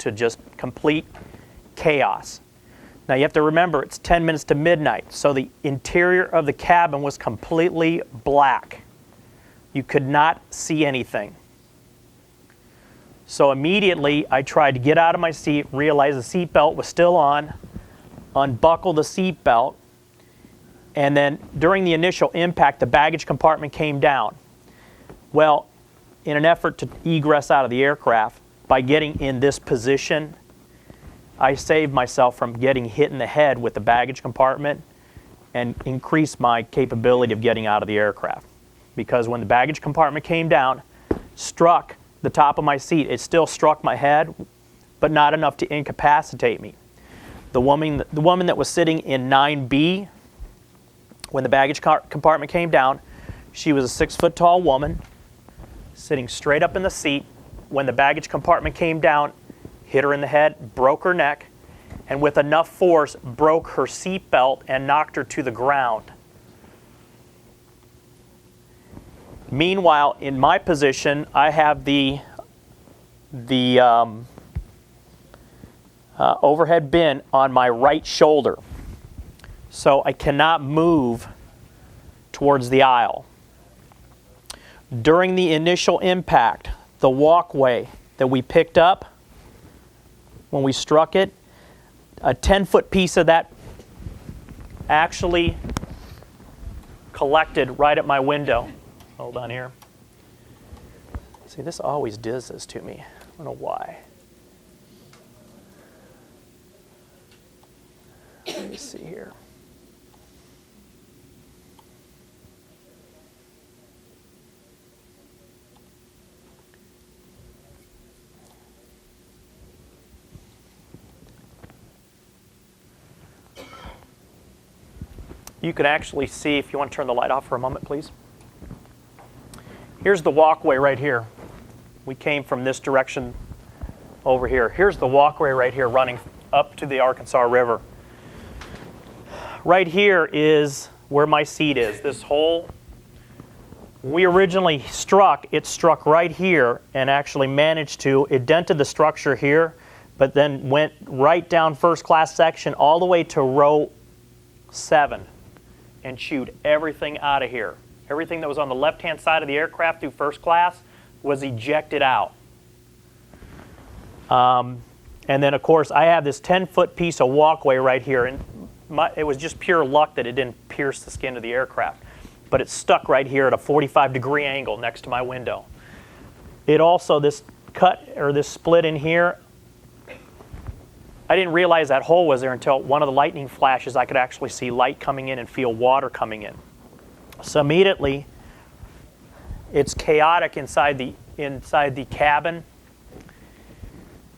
to just complete chaos. Now you have to remember it's 10 minutes to midnight, so the interior of the cabin was completely black. You could not see anything. So immediately I tried to get out of my seat, realized the seatbelt was still on, unbuckle the seatbelt, and then during the initial impact, the baggage compartment came down. Well, in an effort to egress out of the aircraft, by getting in this position, I saved myself from getting hit in the head with the baggage compartment and increased my capability of getting out of the aircraft. Because when the baggage compartment came down, struck the top of my seat, it still struck my head, but not enough to incapacitate me. The woman that was sitting in 9B, when the baggage compartment came down, she was a 6-foot-tall woman, sitting straight up in the seat. When the baggage compartment came down, hit her in the head, broke her neck, and with enough force, broke her seatbelt and knocked her to the ground. Meanwhile, in my position, I have the overhead bin on my right shoulder, so I cannot move towards the aisle. During the initial impact, the walkway that we picked up when we struck it, a 10-foot piece of that actually collected right at my window. Hold on here. See, this always does this to me. I don't know why. Let me see here. You can actually see, if you want to turn the light off for a moment, please. Here's the walkway right here. We came from this direction over here. Here's the walkway right here running up to the Arkansas River. Right here is where my seat is. This hole, we originally struck, it struck right here and actually managed to, it dented the structure here, but then went right down first class section all the way to row 7 and chewed everything out of here. Everything that was on the left-hand side of the aircraft through first class was ejected out. And then, of course, I have this 10-foot piece of walkway right here, and it was just pure luck that it didn't pierce the skin of the aircraft. But it stuck right here at a 45-degree angle next to my window. It also, this cut, or this split in here, I didn't realize that hole was there until one of the lightning flashes. I could actually see light coming in and feel water coming in. So immediately, it's chaotic inside the cabin.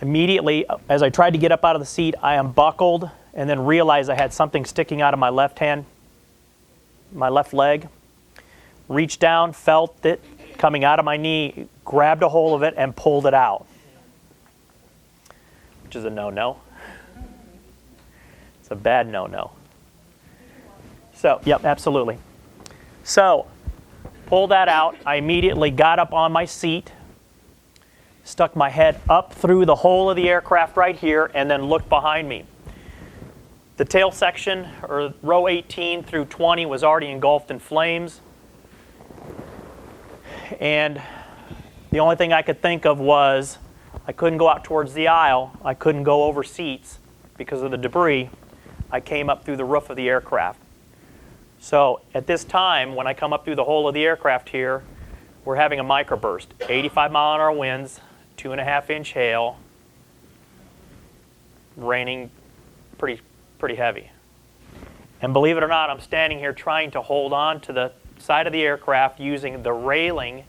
Immediately, as I tried to get up out of the seat, I unbuckled and then realized I had something sticking out of my left hand, my left leg. Reached down, felt it coming out of my knee, grabbed a hold of it and pulled it out, which is a no-no. It's a bad no-no. So, yep, absolutely. So, pulled that out. I immediately got up on my seat, stuck my head up through the hole of the aircraft right here, and then looked behind me. The tail section, or row 18 through 20, was already engulfed in flames. And the only thing I could think of was I couldn't go out towards the aisle. I couldn't go over seats because of the debris. I came up through the roof of the aircraft. So at this time, when I come up through the hole of the aircraft here, we're having a microburst. 85-mile-an-hour winds, 2.5-inch hail, raining pretty heavy. And believe it or not, I'm standing here trying to hold on to the side of the aircraft using the railing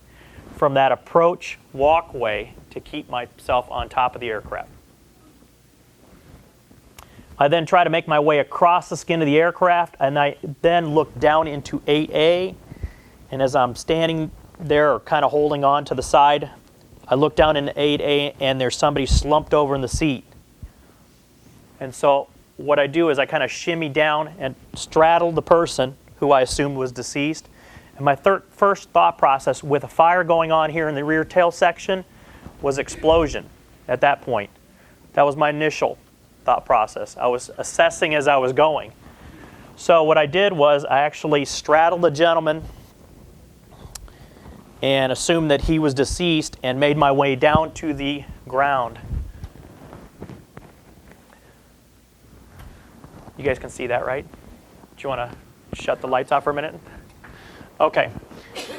from that approach walkway to keep myself on top of the aircraft. I then try to make my way across the skin of the aircraft, and I then look down into 8A, and as I'm standing there kind of holding on to the side, I look down into 8A and there's somebody slumped over in the seat. And so what I do is I kind of shimmy down and straddle the person who I assumed was deceased. And my first thought process, with a fire going on here in the rear tail section, was explosion at that point. That was my initial thought process. I was assessing as I was going. So what I did was I actually straddled the gentleman and assumed that he was deceased and made my way down to the ground. You guys can see that, right? Do you want to shut the lights off for a minute? Okay.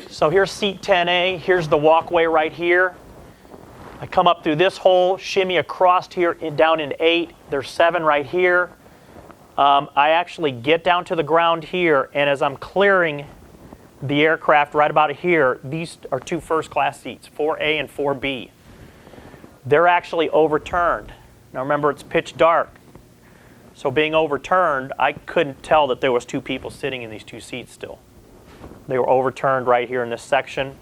So here's seat 10A. Here's the walkway right here. I come up through this hole, shimmy across here, down into 8. There's 7 right here. I actually get down to the ground here, and as I'm clearing the aircraft right about here, these are 2 first-class seats, 4A and 4B. They're actually overturned. Now remember, it's pitch dark. So being overturned, I couldn't tell that there was 2 people sitting in these 2 seats still. They were overturned right here in this section.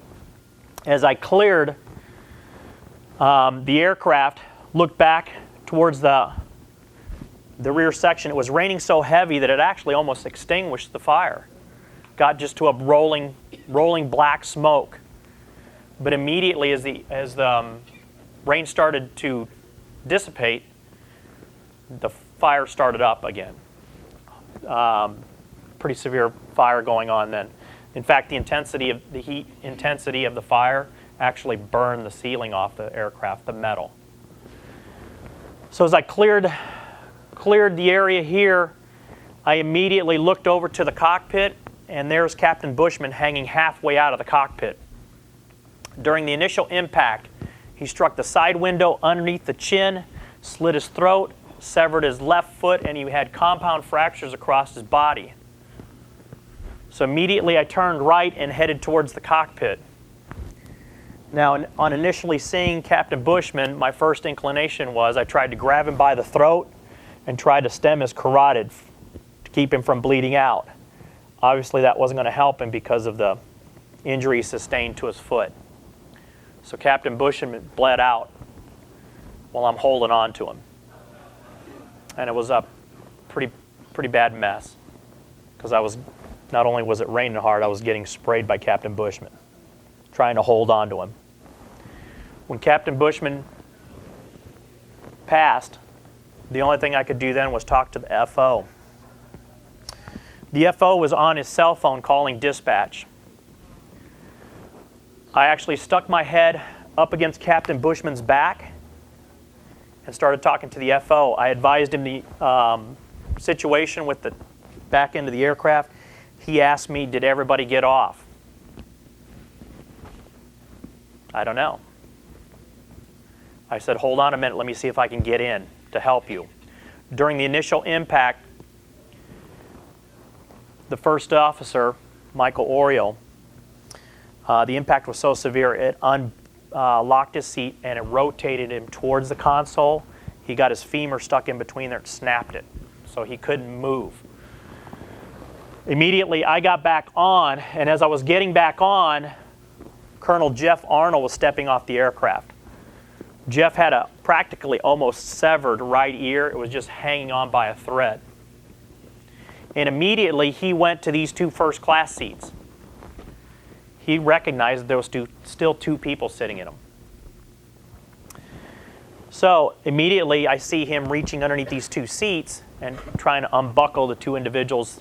As I cleared the aircraft, looked back towards the rear section. It was raining so heavy that it actually almost extinguished the fire. Got just to a rolling black smoke. But immediately as the rain started to dissipate, the fire started up again. Pretty severe fire going on then. In fact, the heat intensity of the fire actually burned the ceiling off the aircraft, the metal. So as I cleared the area here, I immediately looked over to the cockpit, and there's Captain Bushman hanging halfway out of the cockpit. During the initial impact, he struck the side window underneath the chin, slit his throat, severed his left foot, and he had compound fractures across his body. So immediately I turned right and headed towards the cockpit. Now, on initially seeing Captain Bushman, my first inclination was I tried to grab him by the throat and tried to stem his carotid to keep him from bleeding out. Obviously, that wasn't going to help him because of the injury sustained to his foot. So Captain Bushman bled out while I'm holding on to him. And it was a pretty bad mess because not only was it raining hard, I was getting sprayed by Captain Bushman, trying to hold on to him. When Captain Bushman passed, the only thing I could do then was talk to the FO. The FO was on his cell phone calling dispatch. I actually stuck my head up against Captain Bushman's back and started talking to the FO. I advised him the situation with the back end of the aircraft. He asked me, did everybody get off? I don't know. I said, hold on a minute, let me see if I can get in to help you. During the initial impact, the first officer, Michael Oriole, the impact was so severe it unlocked his seat and it rotated him towards the console. He got his femur stuck in between there and snapped it, so he couldn't move. Immediately I got back on, and as I was getting back on, Colonel Jeff Arnold was stepping off the aircraft. Jeff had a practically almost severed right ear. It was just hanging on by a thread. And immediately he went to these 2 first-class seats. He recognized there was still 2 people sitting in them. So immediately I see him reaching underneath these 2 seats and trying to unbuckle the 2 individuals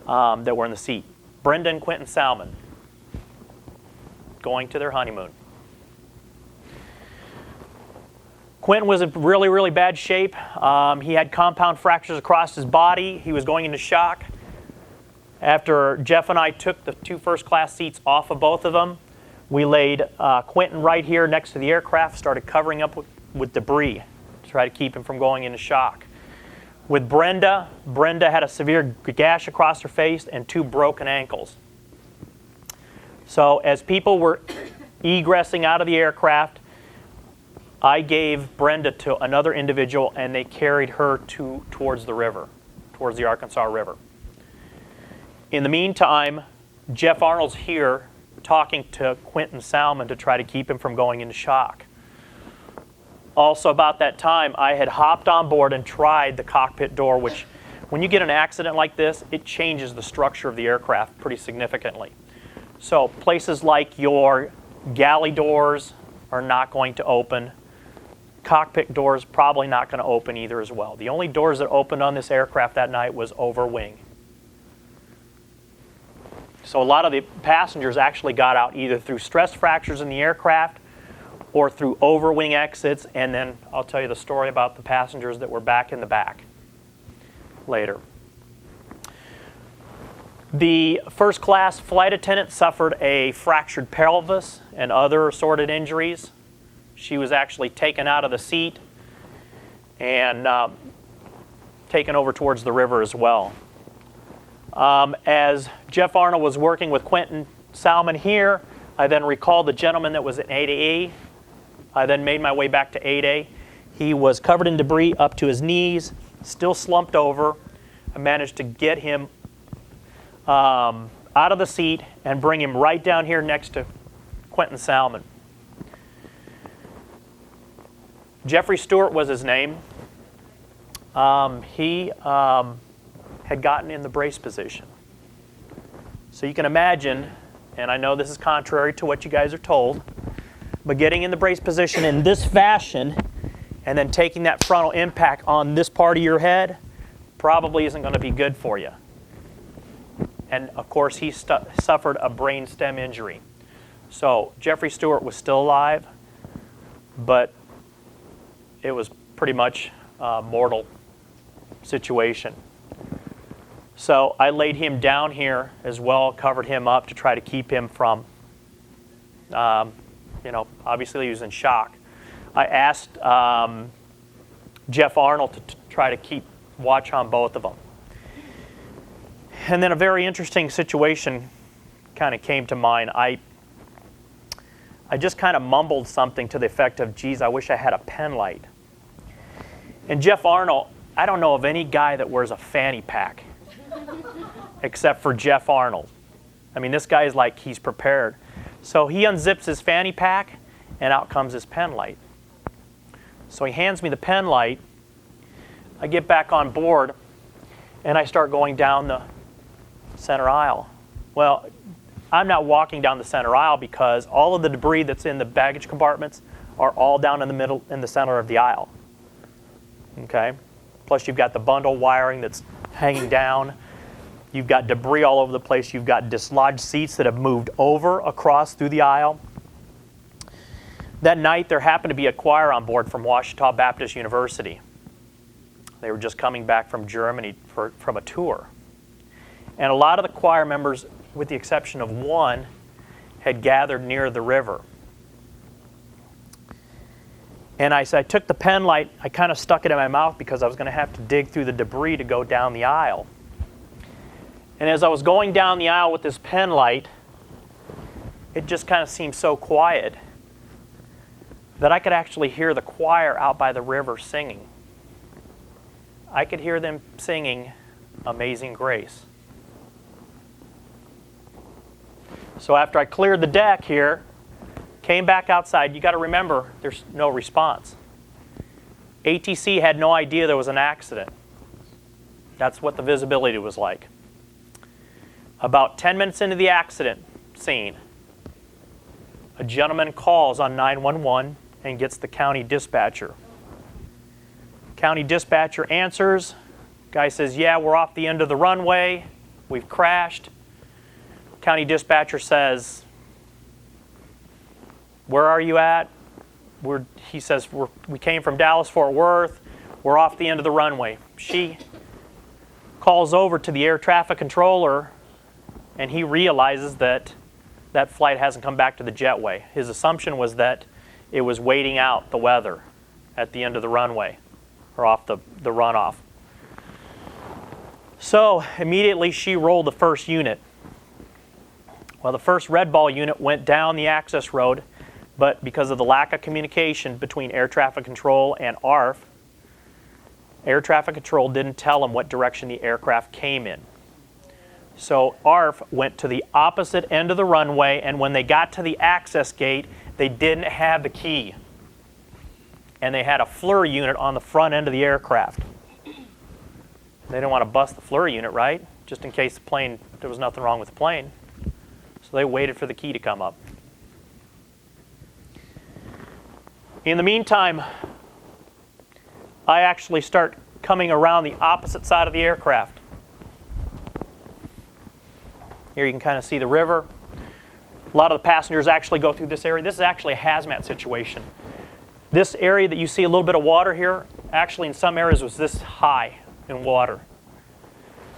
that were in the seat. Brenda and Quentin Salmon, going to their honeymoon. Quentin was in really, really bad shape. He had compound fractures across his body. He was going into shock. After Jeff and I took the 2 first-class seats off of both of them, we laid Quentin right here next to the aircraft, started covering up with debris to try to keep him from going into shock. With Brenda had a severe gash across her face and 2 broken ankles. So as people were egressing out of the aircraft, I gave Brenda to another individual, and they carried her towards the river, towards the Arkansas River. In the meantime, Jeff Arnold's here talking to Quentin Salmon to try to keep him from going into shock. Also about that time, I had hopped on board and tried the cockpit door, which when you get an accident like this, it changes the structure of the aircraft pretty significantly. So places like your galley doors are not going to open. cockpit doors probably not going to open either as well. The only doors that opened on this aircraft that night was over wing. So a lot of the passengers actually got out either through stress fractures in the aircraft or through overwing exits, and then I'll tell you the story about the passengers that were back in the back later. The first class flight attendant suffered a fractured pelvis and other assorted injuries. She was actually taken out of the seat and taken over towards the river as well. As Jeff Arnold was working with Quentin Salmon here, I then recalled the gentleman that was at 8A. I then made my way back to 8A. He was covered in debris up to his knees, still slumped over. I managed to get him out of the seat and bring him right down here next to Quentin Salmon. Jeffrey Stewart was his name. He had gotten in the brace position. So you can imagine, and I know this is contrary to what you guys are told, but getting in the brace position in this fashion and then taking that frontal impact on this part of your head probably isn't going to be good for you. And of course, he suffered a brain stem injury. So Jeffrey Stewart was still alive, but it was pretty much a mortal situation. So I laid him down here as well, covered him up to try to keep him from, obviously he was in shock. I asked Jeff Arnold to try to keep watch on both of them. And then a very interesting situation kind of came to mind. I just kind of mumbled something to the effect of, geez, I wish I had a pen light. And Jeff Arnold, I don't know of any guy that wears a fanny pack except for Jeff Arnold. I mean, this guy is like he's prepared. So he unzips his fanny pack, and out comes his pen light. So he hands me the pen light. I get back on board, and I start going down the center aisle. Well, I'm not walking down the center aisle because all of the debris that's in the baggage compartments are all down in the middle, in the center of the aisle. Okay? Plus you've got the bundle wiring that's hanging down. You've got debris all over the place. You've got dislodged seats that have moved over across through the aisle. That night there happened to be a choir on board from Ouachita Baptist University. They were just coming back from Germany from a tour. And a lot of the choir members, with the exception of one, had gathered near the river. And I took the pen light, I kind of stuck it in my mouth because I was going to have to dig through the debris to go down the aisle. And as I was going down the aisle with this pen light, it just kind of seemed so quiet that I could actually hear the choir out by the river singing. I could hear them singing Amazing Grace. So after I cleared the deck here, came back outside, you got to remember there's no response. ATC had no idea there was an accident. That's what the visibility was like. About 10 minutes into the accident scene, a gentleman calls on 911 and gets the county dispatcher. County dispatcher answers. Guy says, yeah, we're off the end of the runway. We've crashed. County dispatcher says, where are you at? He says, we came from Dallas-Fort Worth. We're off the end of the runway. She calls over to the air traffic controller, and he realizes that that flight hasn't come back to the jetway. His assumption was that it was waiting out the weather at the end of the runway, or off the runoff. So immediately she rolled the first unit. Well, the first red ball unit went down the access road, but because of the lack of communication between air traffic control and ARF, air traffic control didn't tell them what direction the aircraft came in. So ARF went to the opposite end of the runway, and when they got to the access gate, they didn't have the key. And they had a FLIR unit on the front end of the aircraft. They didn't want to bust the FLIR unit, right? Just in case there was nothing wrong with the plane. So they waited for the key to come up. In the meantime, I actually start coming around the opposite side of the aircraft. Here you can kind of see the river. A lot of the passengers actually go through this area. This is actually a hazmat situation. This area that you see a little bit of water here, actually in some areas was this high in water.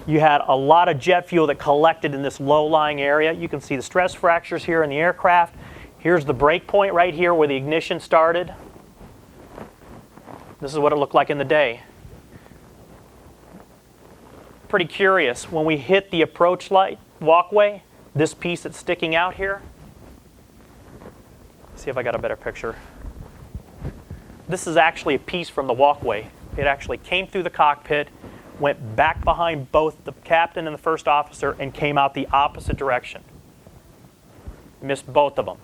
You had a lot of jet fuel that collected in this low-lying area. You can see the stress fractures here in the aircraft. Here's the break point right here where the ignition started. This is what it looked like in the day. Pretty curious. When we hit the approach light walkway, this piece that's sticking out here, see if I got a better picture. This is actually a piece from the walkway. It actually came through the cockpit, went back behind both the captain and the first officer, and came out the opposite direction. Missed both of them.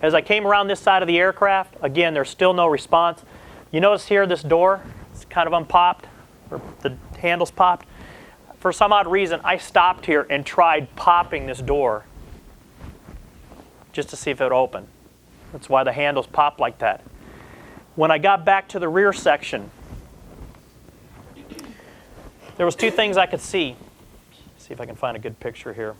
As I came around this side of the aircraft, again, there's still no response. You notice here this door, it's kind of unpopped, or the handle's popped. For some odd reason, I stopped here and tried popping this door just to see if it would open. That's why the handles pop like that. When I got back to the rear section, there was two things I could see. See if I can find a good picture here.